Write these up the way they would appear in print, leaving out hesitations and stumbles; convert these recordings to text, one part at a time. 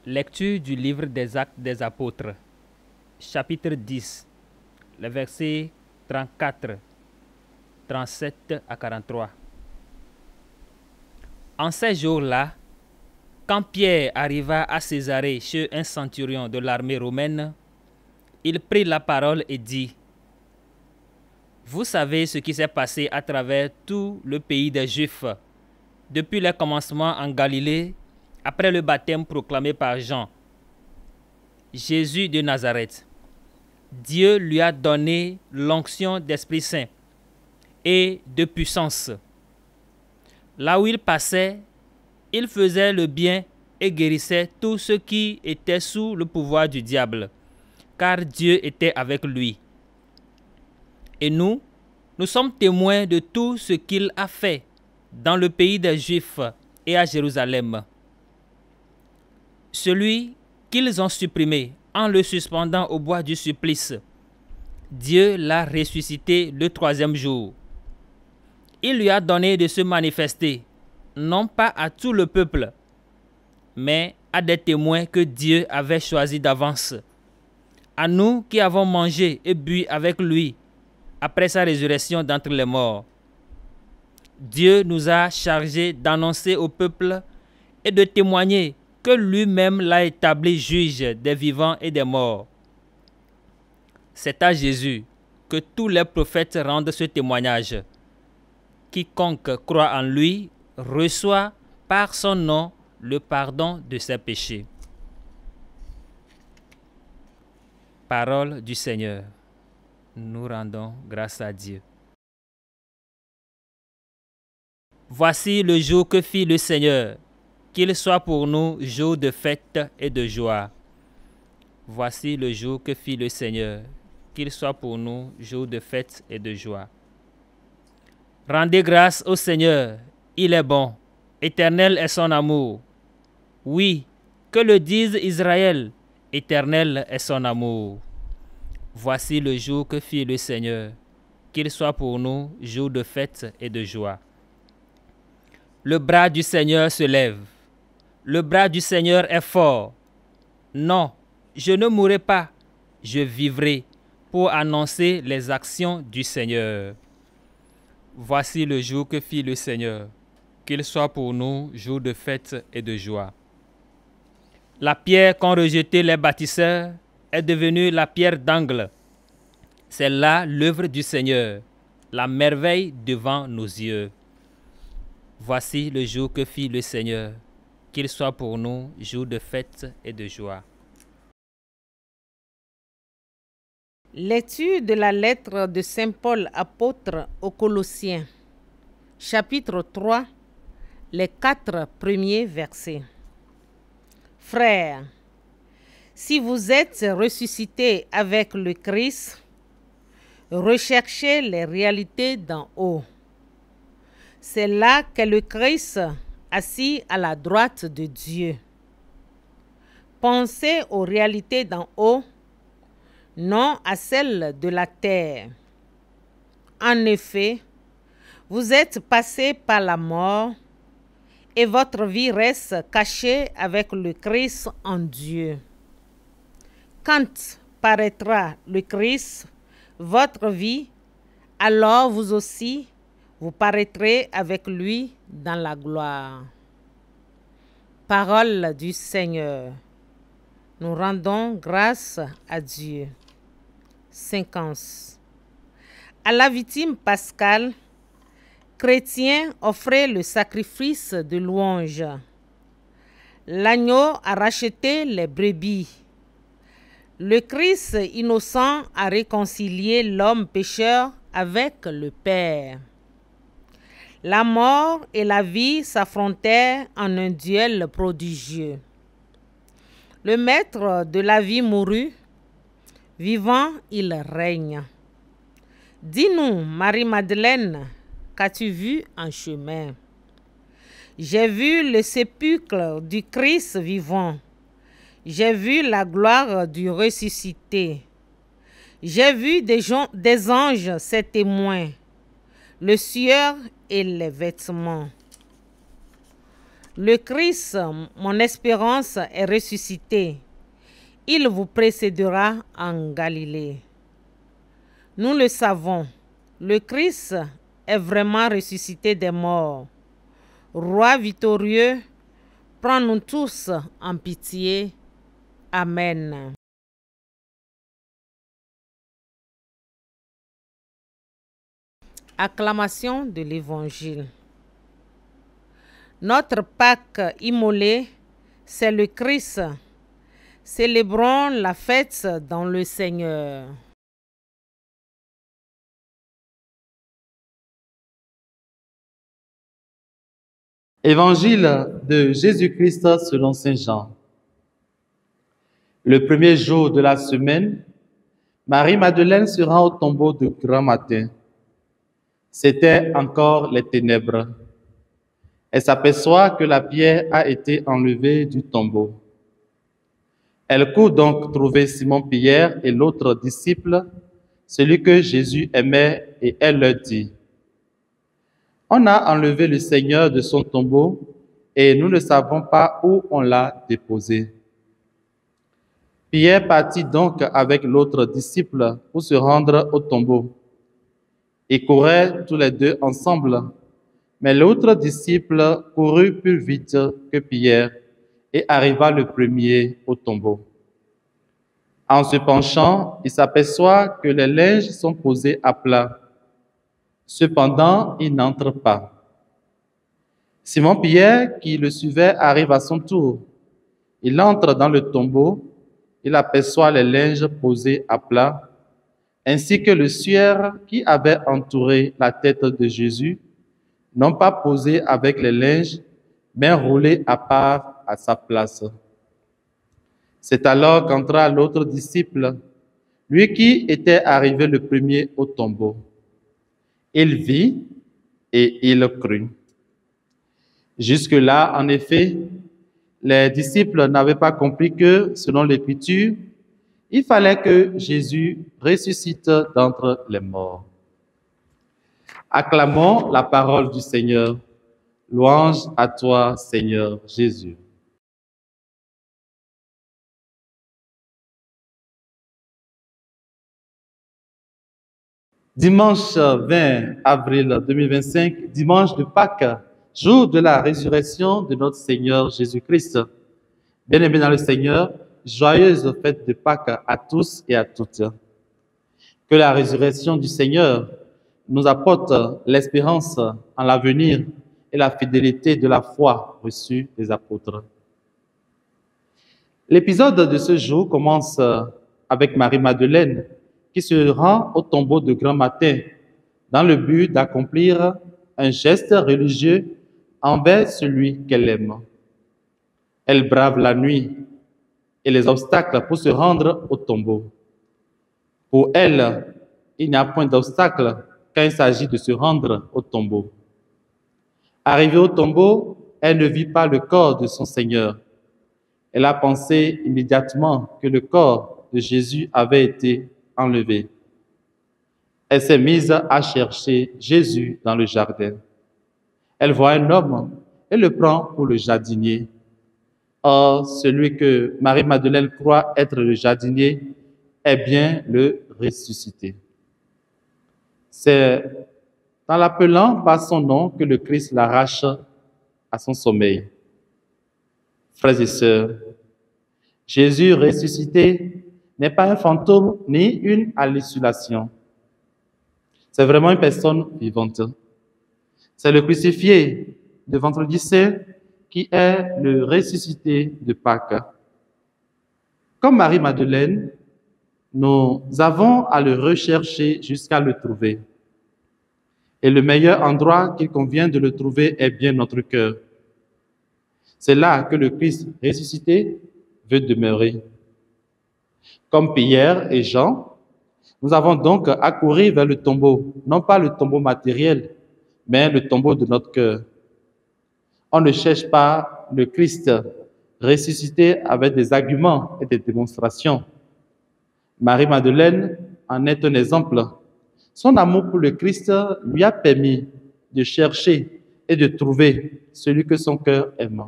Lecture du livre des Actes des Apôtres, chapitre 10, les versets 34, 37 à 43. En ces jours-là, quand Pierre arriva à Césarée chez un centurion de l'armée romaine, il prit la parole et dit: Vous savez ce qui s'est passé à travers tout le pays des Juifs, depuis le commencement en Galilée, après le baptême proclamé par Jean. Jésus de Nazareth, Dieu lui a donné l'onction d'Esprit Saint et de puissance. Là où il passait, il faisait le bien et guérissait tous ceux qui étaient sous le pouvoir du diable, car Dieu était avec lui. Et nous sommes témoins de tout ce qu'il a fait dans le pays des Juifs et à Jérusalem. Celui qu'ils ont supprimé en le suspendant au bois du supplice, Dieu l'a ressuscité le troisième jour. Il lui a donné de se manifester, non pas à tout le peuple, mais à des témoins que Dieu avait choisis d'avance, à nous qui avons mangé et bu avec lui après sa résurrection d'entre les morts. Dieu nous a chargés d'annoncer au peuple et de témoigner que lui-même l'a établi juge des vivants et des morts. C'est à Jésus que tous les prophètes rendent ce témoignage. Quiconque croit en lui reçoit par son nom le pardon de ses péchés. Parole du Seigneur. Nous rendons grâce à Dieu. Voici le jour que fit le Seigneur, qu'il soit pour nous jour de fête et de joie. Voici le jour que fit le Seigneur, qu'il soit pour nous jour de fête et de joie. Rendez grâce au Seigneur, il est bon, éternel est son amour. Oui, que le dise Israël, éternel est son amour. Voici le jour que fit le Seigneur, qu'il soit pour nous jour de fête et de joie. Le bras du Seigneur se lève, le bras du Seigneur est fort. Non, je ne mourrai pas, je vivrai pour annoncer les actions du Seigneur. Voici le jour que fit le Seigneur, qu'il soit pour nous jour de fête et de joie. La pierre qu'ont rejetée les bâtisseurs est devenue la pierre d'angle. C'est là l'œuvre du Seigneur, la merveille devant nos yeux. Voici le jour que fit le Seigneur, qu'il soit pour nous jour de fête et de joie. Lecture de la lettre de Saint Paul apôtre aux Colossiens, chapitre 3, les 4 premiers versets. Frères, si vous êtes ressuscités avec le Christ, recherchez les réalités d'en haut. C'est là qu'est le Christ assis à la droite de Dieu. Pensez aux réalités d'en haut, non à celles de la terre. En effet, vous êtes passés par la mort et votre vie reste cachée avec le Christ en Dieu. Quand paraîtra le Christ, votre vie, alors vous aussi, vous paraîtrez avec lui dans la gloire. Parole du Seigneur. Nous rendons grâce à Dieu. Séquence. À la victime pascale, chrétiens offraient le sacrifice de louange. L'agneau a racheté les brebis. Le Christ innocent a réconcilié l'homme pécheur avec le Père. La mort et la vie s'affrontèrent en un duel prodigieux. Le maître de la vie mourut. Vivant, il règne. Dis-nous, Marie-Madeleine, qu'as-tu vu en chemin? J'ai vu le sépulcre du Christ vivant. J'ai vu la gloire du ressuscité. J'ai vu des anges, ses témoins, le sieur et les vêtements. Le Christ, mon espérance, est ressuscité. Il vous précédera en Galilée. Nous le savons, le Christ est vraiment ressuscité des morts. Roi victorieux, prends-nous tous en pitié. Amen. Acclamation de l'Évangile. Notre Pâque immolée, c'est le Christ. Célébrons la fête dans le Seigneur. Évangile de Jésus-Christ selon Saint Jean. Le premier jour de la semaine, Marie-Madeleine se rend au tombeau de grand matin. C'était encore les ténèbres. Elle s'aperçoit que la pierre a été enlevée du tombeau. Elle court donc trouver Simon-Pierre et l'autre disciple, celui que Jésus aimait, et elle leur dit: « On a enlevé le Seigneur de son tombeau et nous ne savons pas où on l'a déposé. » Pierre partit donc avec l'autre disciple pour se rendre au tombeau. Ils couraient tous les deux ensemble, mais l'autre disciple courut plus vite que Pierre et arriva le premier au tombeau. En se penchant, il s'aperçoit que les linges sont posés à plat. Cependant, il n'entre pas. Simon-Pierre, qui le suivait, arrive à son tour. Il entre dans le tombeau, il aperçoit les linges posés à plat, ainsi que le suaire qui avait entouré la tête de Jésus, non pas posé avec les linges, mais roulé à part à sa place. C'est alors qu'entra l'autre disciple, lui qui était arrivé le premier au tombeau. Il vit et il crut. Jusque-là, en effet, les disciples n'avaient pas compris que, selon l'Écriture, il fallait que Jésus ressuscite d'entre les morts. Acclamons la parole du Seigneur. Louange à toi, Seigneur Jésus. Dimanche 20 avril 2025, dimanche de Pâques, jour de la résurrection de notre Seigneur Jésus-Christ. Bien-aimés dans le Seigneur, joyeuse fête de Pâques à tous et à toutes. Que la résurrection du Seigneur nous apporte l'espérance en l'avenir et la fidélité de la foi reçue des apôtres. L'épisode de ce jour commence avec Marie-Madeleine qui se rend au tombeau de grand matin dans le but d'accomplir un geste religieux envers celui qu'elle aime. Elle brave la nuit et les obstacles pour se rendre au tombeau. Pour elle, il n'y a point d'obstacle quand il s'agit de se rendre au tombeau. Arrivée au tombeau, elle ne vit pas le corps de son Seigneur. Elle a pensé immédiatement que le corps de Jésus avait été enlevé. Elle s'est mise à chercher Jésus dans le jardin. Elle voit un homme et le prend pour le jardinier. Or, celui que Marie-Madeleine croit être le jardinier est bien le ressuscité. C'est en l'appelant par son nom que le Christ l'arrache à son sommeil. Frères et sœurs, Jésus ressuscité n'est pas un fantôme ni une hallucination. C'est vraiment une personne vivante. C'est le crucifié de Vendredi Saint qui est le ressuscité de Pâques. Comme Marie-Madeleine, nous avons à le rechercher jusqu'à le trouver. Et le meilleur endroit qu'il convient de le trouver est bien notre cœur. C'est là que le Christ ressuscité veut demeurer. Comme Pierre et Jean, nous avons donc à courir vers le tombeau, non pas le tombeau matériel, mais le tombeau de notre cœur. On ne cherche pas le Christ ressuscité avec des arguments et des démonstrations. Marie-Madeleine en est un exemple. Son amour pour le Christ lui a permis de chercher et de trouver celui que son cœur aime.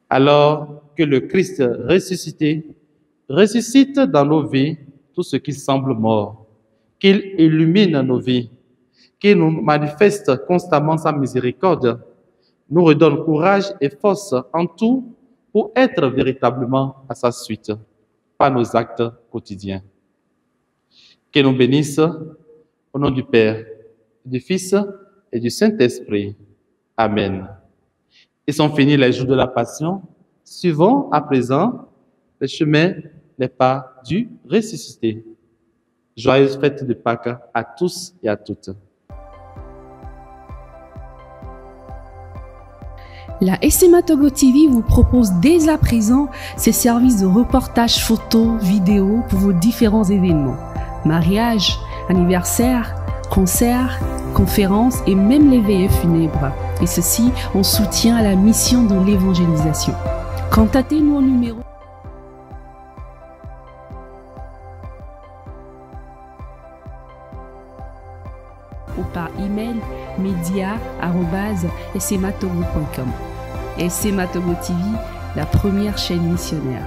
Alors que le Christ ressuscité ressuscite dans nos vies tout ce qui semble mort, qu'il illumine nos vies, qu'il nous manifeste constamment sa miséricorde, nous redonne courage et force en tout pour être véritablement à sa suite, par nos actes quotidiens. Qu'il nous bénisse au nom du Père, du Fils et du Saint-Esprit. Amen. Ils sont finis les jours de la Passion. Suivons à présent les chemins, les pas du ressuscité. Joyeuse fête de Pâques à tous et à toutes. La SMA Togo TV vous propose dès à présent ses services de reportage photo, vidéo pour vos différents événements. Mariage, anniversaire, concerts, conférences et même les veillées funèbres. Et ceci en soutien à la mission de l'évangélisation. Contactez-nous au numéro ou par email media@smatogo.com. SMA Togo TV, la première chaîne missionnaire.